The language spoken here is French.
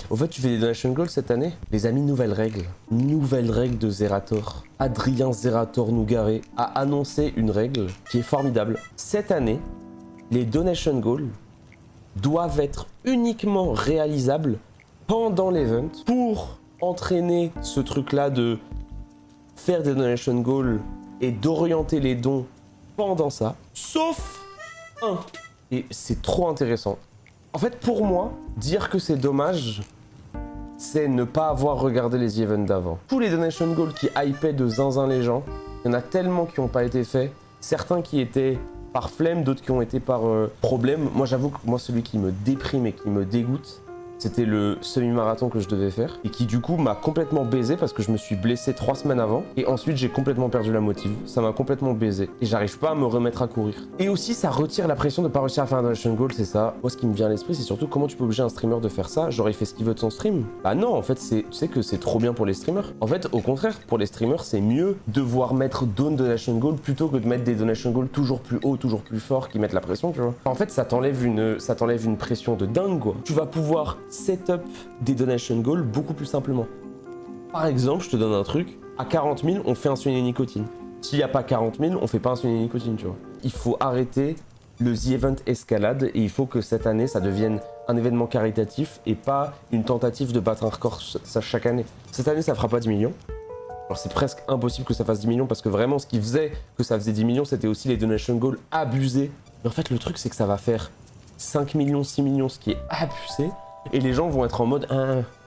Au fait, tu fais des donation goals cette année? Les amis, nouvelle règle. Nouvelle règle de Zerator. Adrien Zerator Nougaré a annoncé une règle qui est formidable. Cette année, les donation goals doivent être uniquement réalisables pendant l'event pour entraîner ce truc-là de faire des donation goals et d'orienter les dons pendant ça. Sauf un. Et c'est trop intéressant. En fait, pour moi, dire que c'est dommage, c'est ne pas avoir regardé les events d'avant. Tous les donation goals qui hypaient de zinzin les gens, il y en a tellement qui n'ont pas été faits. Certains qui étaient par flemme, d'autres qui ont été par problème. Moi, j'avoue que moi, celui qui me déprime et qui me dégoûte, c'était le semi-marathon que je devais faire et qui du coup m'a complètement baisé parce que je me suis blessé 3 semaines avant et ensuite j'ai complètement perdu la motive. Ça m'a complètement baisé et j'arrive pas à me remettre à courir. Et aussi ça retire la pression de pas réussir à faire un donation goal, c'est ça. Moi ce qui me vient à l'esprit c'est surtout comment tu peux obliger un streamer de faire ça, genre il fait ce qu'il veut de son stream. Bah non en fait tu sais que c'est trop bien pour les streamers. En fait au contraire pour les streamers c'est mieux de voir mettre donation goal plutôt que de mettre des donation goals toujours plus haut, toujours plus fort qui mettent la pression tu vois. En fait ça t'enlève une pression de dingue quoi. Tu vas pouvoir setup des donation goals beaucoup plus simplement. Par exemple, je te donne un truc, à 40 000, on fait un suivi nicotine. S'il n'y a pas 40 000, on fait pas un suivi nicotine, tu vois. Il faut arrêter le The Event Escalade et il faut que cette année, ça devienne un événement caritatif et pas une tentative de battre un record chaque année. Cette année, ça fera pas 10 millions. Alors c'est presque impossible que ça fasse 10 millions parce que vraiment, ce qui faisait que ça faisait 10 millions, c'était aussi les donation goals abusés. Mais en fait, le truc, c'est que ça va faire 5 millions, 6 millions, ce qui est abusé. Et les gens vont être en mode